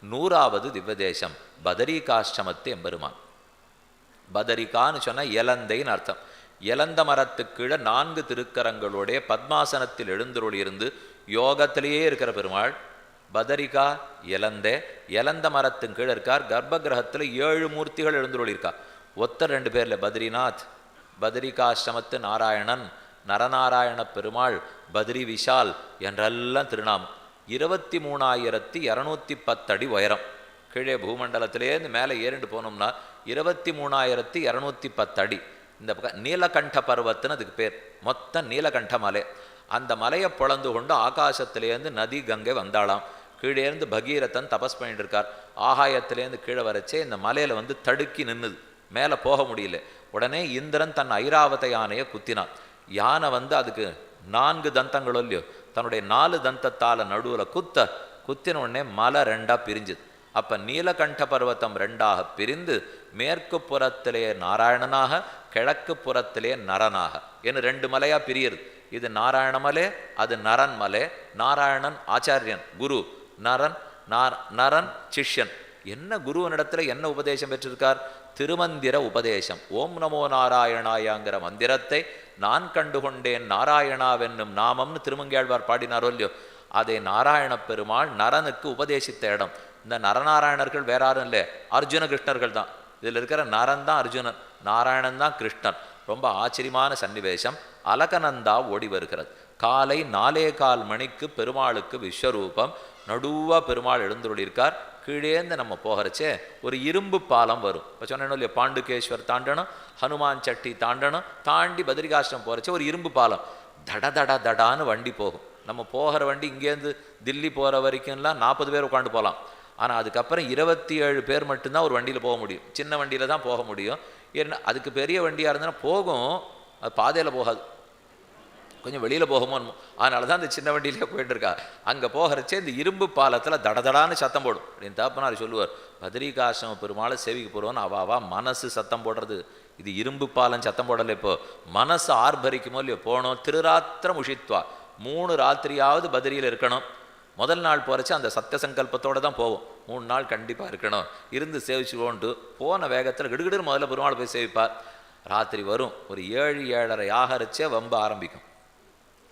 100வது திவ்யதேசம் பதரிகாஷ்டமத்து எம்பெருமான். பதரிகான்னு சொன்னால் இலந்தைன்னு அர்த்தம். இலந்த மரத்துக்கு கீழே 4 திருக்கரங்களோடைய பத்மாசனத்தில் எழுந்தருள் இருந்து யோகத்திலேயே இருக்கிற பெருமாள். பதரிகா இலந்த மரத்தின் கீழே இருக்கார். கர்ப்ப கிரகத்தில் 7 மூர்த்திகள் எழுந்தருள் இருக்கா. ஒத்தர் 2 பேரில் பத்ரிநாத், பதரிகாஷ்டமத்து நாராயணன், நரநாராயண பெருமாள், பத்ரி விஷால் என்றெல்லாம் திருநாமம். 23,210 அடி உயரம். கீழே பூமண்டலத்திலேருந்து மேலே ஏறிண்டு போனோம்னா 23,210 அடி. இந்த பக்கம் நீலகண்ட பர்வத்துன்னு அதுக்கு பேர். மொத்தம் நீலகண்ட மலை. அந்த மலையை பொழந்து கொண்டு ஆகாசத்திலேருந்து நதி கங்கை வந்தாளாம். கீழேருந்து பகீரதன் தபஸ் பண்ணிட்டு இருக்கார். ஆகாயத்திலேருந்து கீழே வரச்சே இந்த மலையில் வந்து தடுக்கி நின்னுது, மேலே போக முடியல. உடனே இந்திரன் தன் ஐராவத யானையை குத்தினான். யானை வந்து அதுக்கு 4 தந்தங்களோ இல்லையோ, தன்னுடைய 4 தந்தத்தால் நடுவில் குத்தின உடனே மலை 2ஆக பிரிஞ்சுது. அப்போ நீலகண்ட பர்வத்தம் 2ஆக பிரிந்து மேற்கு புறத்திலே நாராயணனாக, கிழக்கு புறத்திலே நரனாக என்று 2 மலையாக பிரியுது. இது நாராயண மலை, அது நரன் மலை. நாராயணன் ஆச்சாரியன் குரு, நரன் சிஷ்யன். என்ன குருவனிடத்தில் என்ன உபதேசம் பெற்றிருக்கார்? திருமந்திர உபதேசம். ஓம் நமோ நாராயணாயாங்கிற மந்திரத்தை நான் கண்டுகொண்டேன் நாராயணாவென்னும் நாமம்னு திருமங்கையாழ்வார் பாடினாரோ இல்லையோ, அதை நாராயண பெருமாள் நரனுக்கு உபதேசித்த இடம். இந்த நரநாராயணர்கள் வேற யாரும் இல்லை, அர்ஜுன கிருஷ்ணர்கள் தான். இதில் இருக்கிற நரன் தான் அர்ஜுனன், நாராயணன் தான் கிருஷ்ணன். ரொம்ப ஆச்சரியமான சன்னிவேசம். அலகநந்தா ஓடி வருகிறது. காலை 4:15 மணிக்கு பெருமாளுக்கு விஸ்வரூபம். நடுவா பெருமாள் எழுந்துள்ளிருக்கார். கீழேந்து நம்ம போகிறச்சே ஒரு இரும்பு பாலம் வரும். இப்போ சொன்னேன்னு இல்லையா, பாண்டுகேஸ்வர் தாண்டணும், ஹனுமான் சட்டி தாண்டணும், தாண்டி பத்ரிகாஷ்டம் போகிறச்சே ஒரு இரும்பு பாலம். தடான்னு வண்டி போகும். நம்ம போகிற வண்டி இங்கேருந்து தில்லி போகிற வரைக்கும்லாம் 40 பேர் உட்காந்து போகலாம். ஆனால் அதுக்கப்புறம் 27 பேர் மட்டும்தான் ஒரு வண்டியில் போக முடியும். சின்ன வண்டியில் தான் போக முடியும். ஏன்னா அதுக்கு பெரிய வண்டியாக இருந்ததுன்னா போகும், அது பாதையில் போகாது, கொஞ்சம் வெளியில் போகுமோ. அதனால தான் அந்த சின்ன வண்டியிலே போயிட்டு இருக்கா. அங்கே போகிறச்சே இந்த இரும்பு பாலத்தில் தடதடான்னு சத்தம் போடும். அப்படின்னு தாப்பனார் சொல்லுவார், பத்ரிகாஷ்டம பெருமாளை சேவிக்க போடுவோன்னு அவா மனசு சத்தம் போடுறது. இது இரும்பு பாலம் சத்தம் போடலை. இப்போ மனசு ஆர்ப்பரிக்குமோ இல்லையோ. போனோம் திருராத்திரம் உஷித்வா, 3 ராத்திரியாவது பத்ரியில் இருக்கணும். முதல் நாள் போகிறச்சு அந்த சத்திய சங்கல்பத்தோடு தான் போவோம். 3 நாள் கண்டிப்பாக இருக்கணும், இருந்து சேவிச்சுக்கோன்ட்டு போன வேகத்தில் கிடுகிடுன்னு முதல்ல பெருமாள் போய் சேவிப்பார். ராத்திரி வரும் ஒரு 7-7:30 ஆகரிச்சே வம்ப ஆரம்பிக்கும்.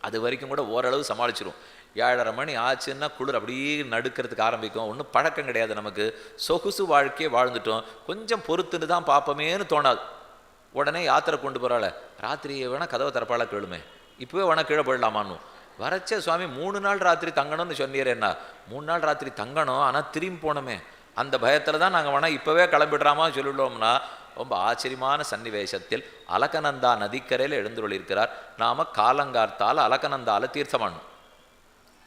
அது வரைக்கும் கூட ஓரளவு சமாளிச்சிடும். 7:30 மணி ஆச்சுன்னா குளிர் அப்படியே நடுக்கிறதுக்கு ஆரம்பிக்கும். ஒன்றும் பழக்கம் கிடையாது நமக்கு, சொகுசு வாழ்க்கையே வாழ்ந்துட்டோம். கொஞ்சம் பொறுத்துன்னு தான் பார்ப்போமேன்னு தோணாது. உடனே யாத்திரை கொண்டு போகிறாள், ராத்திரியை வேணால் கதவை திறப்பாள கேளுமே, இப்போவே வேணால் கீழே போயிடலாமான்னு. வரச்சே சுவாமி 3 நாள் ராத்திரி தங்கணும்னு சொன்னீர். என்ன 3 நாள் ராத்திரி தங்கணும், ஆனால் திரும்பி போனோமே, அந்த பயத்தில் தான் நாங்கள் வேணால் இப்போவே கிளம்பிடுறாமா சொல்லிவிடுவோம்னா. ரொம்ப ஆச்சரியமான சன்னிவேசத்தில் அலகநந்தா நதிக்கரையில் எழுந்துள்ளிருக்கிறார். நாம் காலங்கார்த்தால் அலகநந்தால தீர்த்தமானோம்.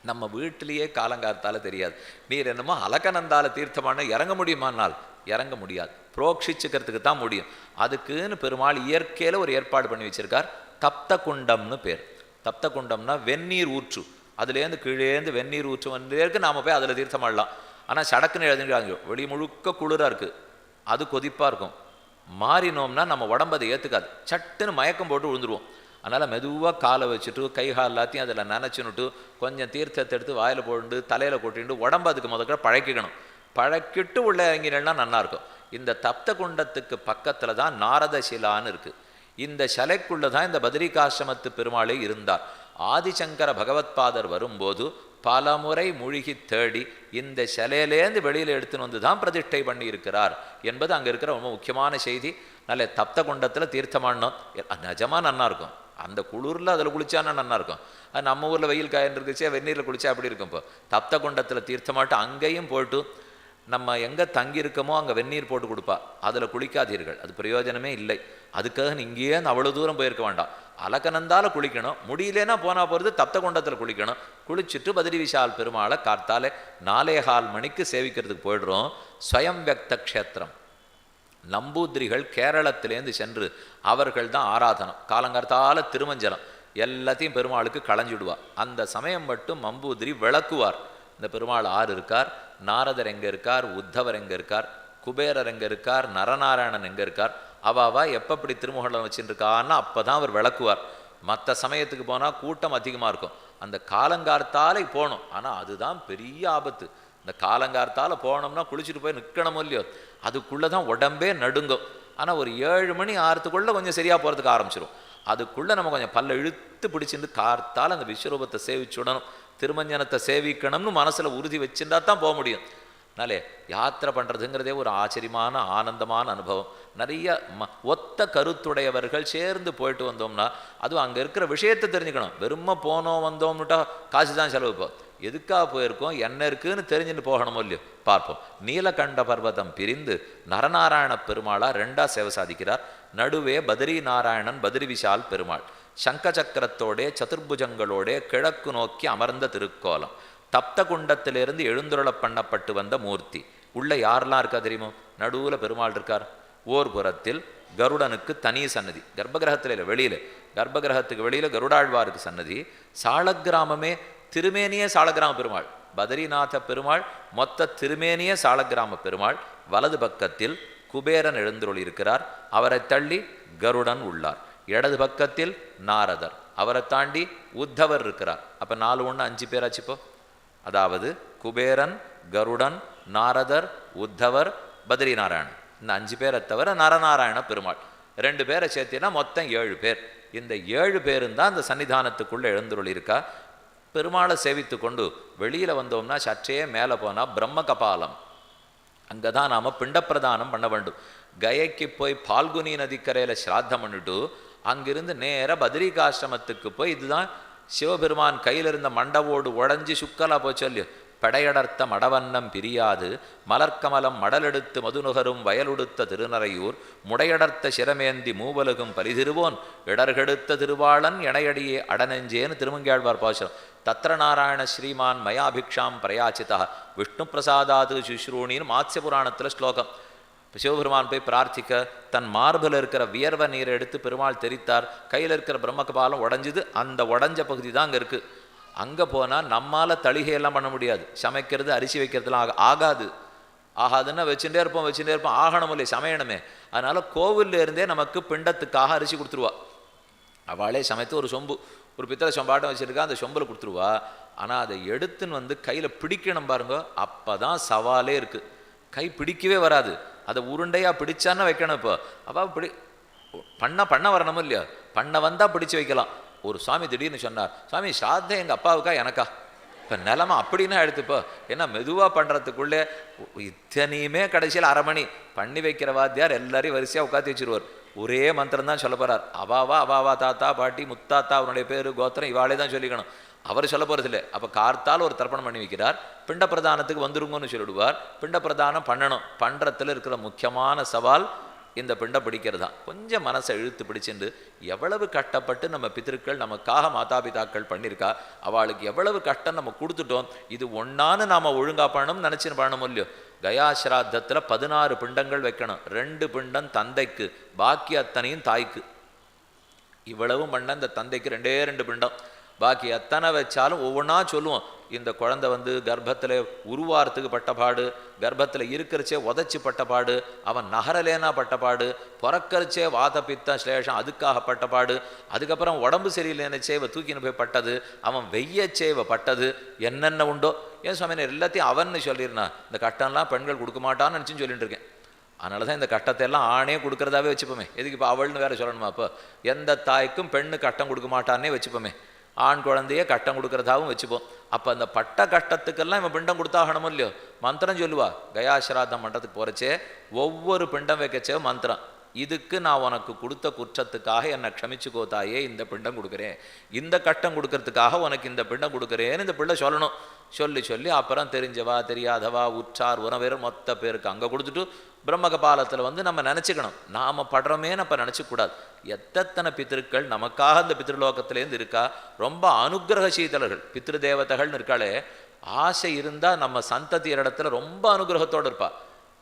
நம்ம வீட்டிலேயே காலங்கார்த்தால தெரியாது. நீர் என்னமோ அலகநந்தால தீர்த்தமான இறங்க முடியுமானால் இறங்க முடியாது, புரோக்ஷிச்சுக்கிறதுக்கு தான் முடியும். அதுக்குன்னு பெருமாள் இயற்கையில் ஒரு ஏற்பாடு பண்ணி வச்சிருக்கார். தப்த குண்டம்னு பேர். தப்த குண்டம்னா வெந்நீர் ஊற்று. அதுலேருந்து கீழேந்து வெந்நீர் ஊற்று வந்துருக்கு, நாம் போய் அதில் தீர்த்தமாடலாம். ஆனால் சடக்குன்னு எழுதுங்கிறாங்க, வெளி முழுக்க குளிராக இருக்குது, அது கொதிப்பாக இருக்கும். மாறினோம்னா நம்ம உடம்பு அதை ஏற்றுக்காது, சட்டுன்னு மயக்கம் போட்டு விழுந்துருவோம். அதனால் மெதுவாக காலை வச்சுட்டு கை கால் எல்லாத்தையும் அதில் நனைச்சுன்னுட்டு கொஞ்சம் தீர்த்தத்தை எடுத்து வாயில் போட்டு தலையில் கொட்டிட்டு உடம்பு அதுக்கு முதல்ல பழக்கிக்கணும். பழக்கிட்டு உள்ளே இறங்கினா நல்லாயிருக்கும். இந்த தப்த குண்டத்துக்கு பக்கத்தில் தான் நாரத சிலான்னு இருக்குது. இந்த சிலைக்குள்ளே தான் இந்த பத்ரிகாஷ்டமத்து பெருமாளே இருந்தார். ஆதிசங்கர பகவத்பாதர் வரும்போது பல முறை மூழ்கி தேடி இந்த சிலையிலேருந்து வெளியில் எடுத்துன்னு வந்து தான் பிரதிஷ்டை பண்ணி இருக்கிறார் என்பது அங்கே இருக்கிற ரொம்ப முக்கியமான செய்தி. நல்ல தப்த குண்டத்தில் தீர்த்தமானோம், நிஜமாக நன்னா இருக்கும். அந்த குளிரில் அதில் குளிச்சானா நன்னா இருக்கும். அது நம்ம ஊரில் வெயில் காயின் இருக்குச்சே, வெந்நீரில் குளிச்சா அப்படி இருக்கும். இப்போ தப்த குண்டத்தில் தீர்த்தமாட்டு அங்கேயும் போய்ட்டு நம்ம எங்கே தங்கியிருக்கமோ அங்கே வெந்நீர் போட்டு கொடுப்பா, அதில் குளிக்காதீர்கள், அது பிரயோஜனமே இல்லை. அதுக்காக இங்கேயே அவ்வளோ தூரம் போயிருக்க வேண்டாம். அலகநந்தால குளிக்கணும், முடியலன்னா போனால் போகிறது தப்த குண்டத்தில் குளிக்கணும். குளிச்சுட்டு பத்ரி விஷால் பெருமாளை கார்த்தாலே 4:15 மணிக்கு சேவிக்கிறதுக்கு போய்டுறோம். ஸ்வயம் வியக்த க்ஷேத்திரம். நம்பூதிரிகள் கேரளத்திலேருந்து சென்று அவர்கள் தான் ஆராதனம். காலங்கார்த்தால திருமஞ்சனம் எல்லாத்தையும் பெருமாளுக்கு களைஞ்சிடுவார். அந்த சமயம் மட்டும் நம்பூதிரி விளக்குவார். இந்த பெருமாள் ஆறு இருக்கார், நாரதர் எங்கே இருக்கார், உத்தவர் எங்கே இருக்கார், குபேரர் எங்கே இருக்கார், நரநாராயணன் எங்கே இருக்கார், அவாவா எப்பப்படி திருமுகலம் வச்சுருக்கான்னா அப்போ தான் அவர் விளக்குவார். மற்ற சமயத்துக்கு போனால் கூட்டம் அதிகமாக இருக்கும். அந்த காலங்கார்த்தாலே போகணும். ஆனால் அதுதான் பெரிய ஆபத்து. இந்த காலங்கார்த்தால் போனோம்னா குளிச்சுட்டு போய் நிற்கணும் இல்லையோ, அதுக்குள்ளே தான் உடம்பே நடுங்கும். ஆனால் ஒரு 7 மணி ஆறதுக்குள்ளே கொஞ்சம் சரியாக போகிறதுக்கு ஆரம்பிச்சிடும். அதுக்குள்ளே நம்ம கொஞ்சம் பல்ல இழுத்து பிடிச்சிருந்து கார்த்தால் அந்த விஸ்வரூபத்தை சேவிச்சுடணும், திருமஞ்சனத்தை சேவிக்கணும்னு மனசில் உறுதி வச்சுருந்தா தான் போக முடியும். அதனாலே யாத்திரை பண்ணுறதுங்கிறதே ஒரு ஆச்சரியமான ஆனந்தமான அனுபவம். நிறைய ஒத்த கருத்துடையவர்கள் சேர்ந்து போயிட்டு வந்தோம்னா அதுவும் அங்கே இருக்கிற விஷயத்தை தெரிஞ்சுக்கணும். வெறும போனோம் வந்தோம்னுட்டா காசு தான் செலவுப்போம். எதுக்காக போயிருக்கோம், என்ன இருக்குன்னு தெரிஞ்சுட்டு போகணுமோ இல்லையோ பார்ப்போம். நீலகண்ட பர்வதம் பிரிந்து நரநாராயண பெருமாளா 2ஆ சேவை சாதிக்கிறார். நடுவே பத்ரி நாராயணன் பத்ரி விஷால் பெருமாள், சங்க சக்கரத்தோடே சதுர்புஜங்களோடே கிழக்கு நோக்கி அமர்ந்த திருக்கோலம், தப்த குண்டத்திலிருந்து எழுந்துருள பண்ணப்பட்டு வந்த மூர்த்தி. உள்ள யாரெல்லாம் இருக்கா தெரியுமோ, நடுவில் பெருமாள் இருக்கார். ஓர் புறத்தில் கருடனுக்கு தனி சன்னதி, கர்ப்பகிரகத்தில் இல்லை வெளியில், கர்ப்பகிரகத்துக்கு வெளியில் கருடாழ்வாருக்கு சன்னதி. சாலக்கிராமமே திருமேனியே சாலக்கிராம பெருமாள், பத்ரிநாத பெருமாள் மொத்த திருமேனியே சாலக்கிராம பெருமாள். வலது பக்கத்தில் குபேரன் எழுந்துருள் இருக்கிறார், அவரை தள்ளி கருடன் உள்ளார். இடது பக்கத்தில் நாரதர், அவரை தாண்டி உத்தவர் இருக்கிறார். அப்போ 4 1 5 பேர் ஆச்சுப்போ. அதாவது குபேரன், கருடன், நாரதர், உத்தவர், பத்ரி நாராயணன், இந்த 5 பேரை தவிர நரநாராயண பெருமாள் 2 பேரை சேர்த்தினா மொத்தம் 7 பேர். இந்த 7 பேரும் தான் இந்த சன்னிதானத்துக்குள்ளே எழுந்துருள் இருக்கா. பெருமாளை சேவித்து கொண்டு வெளியில் வந்தோம்னா சற்றே மேலே போனால் பிரம்ம கபாலம், அங்கே தான் நாம் பிண்டப்பிரதானம் பண்ண வேண்டும். கயைக்கு போய் பால்குனி நதிக்கரையில் ஸ்ராத்தம் பண்ணிட்டு அங்கிருந்து நேராக பத்ரிகாசிரமத்துக்கு போய், இதுதான் சிவபெருமான் கையில் இருந்த மண்டவோடு உடஞ்சி சுக்கலா போச்சு இல்லையோ, படையடர்த்த மடவண்ணம் பிரியாது மலர்க்கமலம் மடலெடுத்து மதுநுகரும் வயலுடுத்த திருநறையூர் முடையடர்த்த சிரமேந்தி மூவலுகும் பரிதிருவோன் இடர்கெடுத்த திருவாளன் இணையடியே அடனெஞ்சேன்னு திருமங்கையாழ்வார் பாசுரம். தத்ர நாராயண ஸ்ரீமான் மயாபிக்ஷாம் பிரயாச்சிதா விஷ்ணு பிரசாதாது சுஸ்ரூணின்னு மாத்ய புராணத்தில் ஸ்லோகம். சிவபெருமான் போய் பிரார்த்திக்க தன் மார்பில் இருக்கிற வியர்வ நீரை எடுத்து பெருமாள் தெரித்தார், கையில் இருக்கிற பிரம்மகபாலம் உடஞ்சிது. அந்த உடஞ்ச பகுதி தான் அங்கே இருக்குது. அங்கே போனால் நம்மால் தளிகையெல்லாம் பண்ண முடியாது, சமைக்கிறது அரிசி வைக்கிறதுலாம் ஆகாதுன்னா வச்சுட்டே இருப்போம் ஆகணும் இல்லை, சமையணுமே. அதனால் கோவிலில் இருந்தே நமக்கு பிண்டத்துக்காக அரிசி கொடுத்துருவா. அவளே சமைத்து ஒரு சொம்பு, ஒரு பித்தளை சொம்பாட்டம் வச்சுருக்கா, அந்த சொம்பில் கொடுத்துருவா. ஆனால் அதை எடுத்துன்னு வந்து கையில் பிடிக்கணும் பாருங்க, அப்போ தான் சவாலே இருக்குது. கை பிடிக்கவே வராது, அதை உருண்டையாக பிடிச்சான்னு வைக்கணும். இப்போ அப்போ பண்ண வரணும் இல்லையா, பண்ண வந்தால் பிடிச்சி வைக்கலாம். ஒரு சுவாமி திடீர்னு சொன்னார், சுவாமி ஸ்ராத்தம் எங்கள் அப்பாவுக்கா எனக்கா? இப்போ நிலமா அப்படின்னா எடுத்துப்போ, ஏன்னா மெதுவாக பண்ணுறதுக்குள்ளே இத்தனையுமே கடைசியில் 1/2 மணி பண்ணி வைக்கிற வாத்தியார் எல்லாரையும் வரிசையாக உட்காந்து வச்சுருவார். ஒரே மந்திரம் தான் சொல்ல போகிறார். அவாவா தாத்தா பாட்டி முத்தாத்தா அவனுடைய பேர் கோத்திரம் இவாளே தான் சொல்லிக்கணும், அவர் சொல்ல போகிறது இல்லை. அப்போ கார்த்தால் ஒரு தர்ப்பணம் பண்ணி வைக்கிறார், பிண்ட பிரதானத்துக்கு வந்துருங்கன்னு சொல்லிவிடுவார். பிண்ட பிரதானம் பண்ணணும். பண்ணுறதுல இருக்கிற முக்கியமான சவால் இந்த பிண்டம் பிடிக்கிறது தான். கொஞ்சம் மனசை இழுத்து பிடிச்சிருந்து எவ்வளவு கஷ்டப்பட்டு நம்ம பித்திருக்கள் நமக்காக மாதாபிதாக்கள் பண்ணியிருக்கா, அவளுக்கு எவ்வளவு கஷ்டம் நம்ம கொடுத்துட்டோம், இது ஒன்றான்னு நாம் ஒழுங்கா பண்ணணும் நினச்சின்னு பண்ணணும் இல்லையோ. கயாசிராத்தத்தில் 16 பிண்டங்கள் வைக்கணும். 2 பிண்டம் தந்தைக்கு, பாக்கி அத்தனையும் தாய்க்கு. இவ்வளவும் பண்ண இந்த தந்தைக்கு 2 பிண்டம், பாக்கி எத்தனை வச்சாலும் ஒவ்வொன்றா சொல்லுவோம். இந்த குழந்தை கர்ப்பத்தில் உருவாரத்துக்கு பட்டப்பாடு, கர்ப்பத்தில் இருக்கிறச்சே உதச்சி பட்டப்பாடு, அவன் நகரலேனா பட்டப்பாடு, பிறக்கரிச்சே வாத பித்த ஸ்லேஷம் அதுக்காக பட்டப்பாடு, அதுக்கப்புறம் உடம்பு சரியில்லைன்னச்சே இவ தூக்கின்னு போய் பட்டது, அவன் வெய்யச்சே இவ பட்டது, என்னென்ன உண்டோ. ஏன் சுவாமி எல்லாத்தையும் அவன்னு சொல்லிடுனா, இந்த கட்டம்லாம் பெண்கள் கொடுக்க மாட்டான்னு நினச்சின்னு சொல்லிட்டு இருக்கேன். அதனால தான் இந்த கட்டத்தை எல்லாம் ஆணே கொடுக்குறதாவே வச்சுப்போமே. எதுக்கு இப்போ அவள்னு வேற சொல்லணுமா? அப்போ எந்த தாய்க்கும் பெண்ணு கட்டம் கொடுக்க மாட்டான்னே வச்சுப்போமே, ஆண் குழந்தையே கட்டம் கொடுக்குறதாகவும் வச்சுப்போம். அப்போ அந்த பட்ட கட்டத்துக்கெல்லாம் இவன் பிண்டம் கொடுத்தாகணும் இல்லையோ. மந்திரம் சொல்லுவா, கயாசிராதம் மன்றத்துக்கு போகிறச்சே ஒவ்வொரு பிண்டம் வைக்கச்சே மந்திரம், இதுக்கு நான் உனக்கு கொடுத்த குற்றத்துக்காக என்னை க்ஷமிச்சுக்கோ தாயே, இந்த பிண்டம் கொடுக்குறேன், இந்த கட்டம் கொடுக்கறதுக்காக உனக்கு இந்த பிண்டம் கொடுக்குறேன்னு இந்த பிள்ளை சொல்லணும். சொல்லி அப்புறம் தெரிஞ்சவா தெரியாதவா உற்றார் உறவினர் மொத்த பேருக்கு அங்கே கொடுத்துட்டு பிரம்மகபாலத்தில் நம்ம நினச்சிக்கணும், நாம் படுறோமேன்னு அப்போ நினச்சிக்கூடாது. எத்தனை பித்திருக்கள் நமக்காக இந்த பித்ருலோகத்திலேருந்து இருக்கா, ரொம்ப அனுகிரகசீதலர்கள் பித்ரு தேவதைகள்னு இருக்காளே. ஆசை இருந்தால் நம்ம சந்ததியர் இடத்துல ரொம்ப அனுகிரகத்தோடு இருப்பா.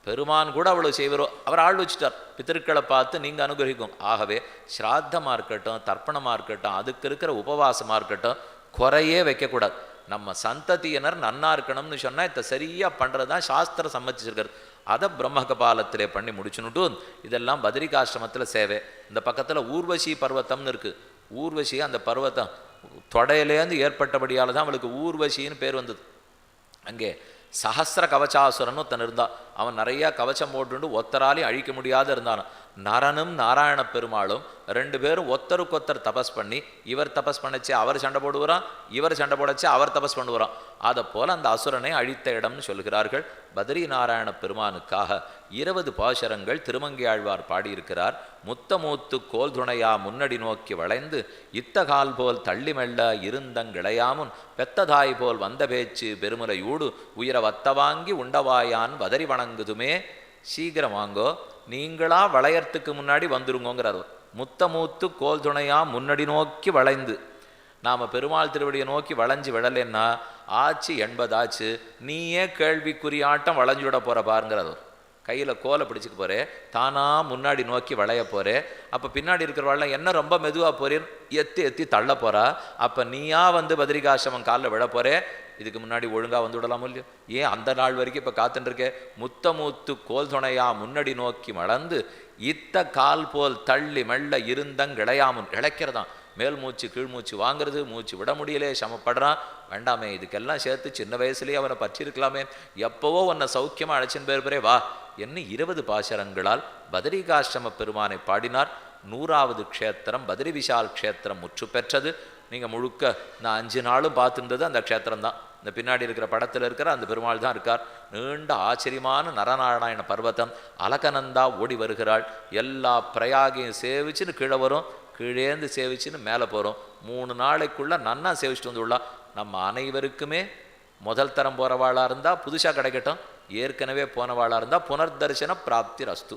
பெருமான் கூட அவ்வளோ செய்வரோ, அவர் ஆள் வச்சுட்டார், பித்திருக்களை பார்த்து நீங்கள் அனுகிரகிக்கும். ஆகவே ஸ்ராத்தமாக இருக்கட்டும், தர்ப்பணமாக இருக்கட்டும், அதுக்கு இருக்கிற உபவாசமாக இருக்கட்டும், குறையே வைக்கக்கூடாது. நம்ம சந்ததியினர் நன்னா இருக்கணும்னு சொன்னால் இதை சரியாக பண்ணுறது தான் சாஸ்திரம் சம்மதிச்சிருக்கிறது. அதை பிரம்மகபாலத்திலே பண்ணி முடிச்சுன்னுட்டு இதெல்லாம் பத்ரிகாசிரமத்தில் சேவை. இந்த பக்கத்தில் ஊர்வசி பர்வத்தம்னு இருக்குது. ஊர்வசி அந்த பர்வத்தம் தொடையிலேருந்து ஏற்பட்டபடியால் தான் அவளுக்கு ஊர்வசின்னு பேர் வந்தது. அங்கே சஹசிர கவச்சாசுரன்னு ஒருத்தன் இருந்தான். அவன் நிறையா கவச்சம் போட்டுண்டு ஒத்தராலையும் அழிக்க முடியாத இருந்தான். நரனும் நாராயண பெருமாளும் ரெண்டு பேரும் ஒத்தருக்கொத்தர் தபஸ் பண்ணி, இவர் தபஸ் பண்ணச்சே அவர் சண்டை போடுவாரான், இவர் சண்டை போடச்சே அவர் தபஸ் பண்ணுவாரான். அதை போல் அந்த அசுரனை அழித்த இடம்னு சொல்கிறார்கள். பத்ரி நாராயண பெருமானுக்காக 20 பாசுரங்கள் திருமங்கை ஆழ்வார் பாடியிருக்கிறார். முத்த மூத்து கோல் துணையா முன்னடி நோக்கி வளைந்து இத்தகால் போல் தள்ளி மெல்ல இருந்தங்கிளையாமுன் பெத்ததாய் போல் வந்த பேச்சு பெருமுலையூடு உயிர வத்த வாங்கி உண்டவாயான் வதறி வணங்குதுமே. சீக்கிரம் வாங்கோ, நீங்களா வளையறதுக்கு முன்னாடி வந்துருங்கோங்கிறார். முத்த மூத்து கோல் துணையா முன்னடி நோக்கி வளைந்து, நாம் பெருமாள் திருவடியை நோக்கி வளைஞ்சு விடலைன்னா ஆச்சு 80 ஆச்சு, நீயே கேள்விக்குறியாட்டம் வளைஞ்சு விட போகிற பாருங்கிறது. கையில் கோலை பிடிச்சிக்க போகிறே, தானா முன்னாடி நோக்கி வளைய போகிறே. அப்போ பின்னாடி இருக்கிறவாள்லாம் என்ன ரொம்ப மெதுவாக போறேன், எத்தி எத்தி தள்ள போகிறா. அப்போ நீயா வந்து பத்ரிகாசிரமம் காலில் விழ போகிறே. இதுக்கு முன்னாடி ஒழுங்காக வந்து விடலாமோ இல்லையோ? ஏன் அந்த நாள் வரைக்கும் இப்போ காத்துட்டுருக்கே? முத்த மூத்து கோல் துணையா முன்னடி நோக்கி மளந்து இத்த கால் போல் தள்ளி மெல்ல இருந்தங்கிளையாமுன். இழைக்கிறதான், மேல் மூச்சு கீழ் மூச்சு வாங்கிறது, மூச்சு விட முடியலே, சமப்படுறான். வேண்டாமே, இதுக்கெல்லாம் சேர்த்து சின்ன வயசுலேயே அவனை பற்றிருக்கலாமே. எப்போவோ உன்னை சௌக்கியமாக அழைச்சின்னு பேர் வா என்ன 20 பாசரங்களால் பத்ரிகாசிரம பெருமானை பாடினார். 100வது க்ஷேத்திரம் பத்ரி விஷால் க்ஷேத்திரம் முற்று பெற்றது. நீங்கள் முழுக்க நான் 5 நாளும் பார்த்துருந்தது அந்த க்ஷேத்திரம்தான். இந்த பின்னாடி இருக்கிற படத்தில் இருக்கிற அந்த பெருமாள் தான் இருக்கார். நீண்ட ஆச்சரியமான நரநாராயண பர்வதம். அலகநந்தா ஓடி வருகிறாள். எல்லா பிரயாகையும் சேவிச்சுன்னு கீழே வரும், கீழேந்து சேவிச்சுன்னு மேலே போகிறோம். 3 நாளைக்குள்ளே நன்னா சேவிச்சுட்டு வந்துள்ளா. நம்ம அனைவருக்குமே முதல் தரம் போகிறவாளாக இருந்தால் புதுசாக கிடைக்கட்டும், ஏற்கனவே போனவாளாக இருந்தால் புனர்தர்சன பிராப்தி ரஸ்து.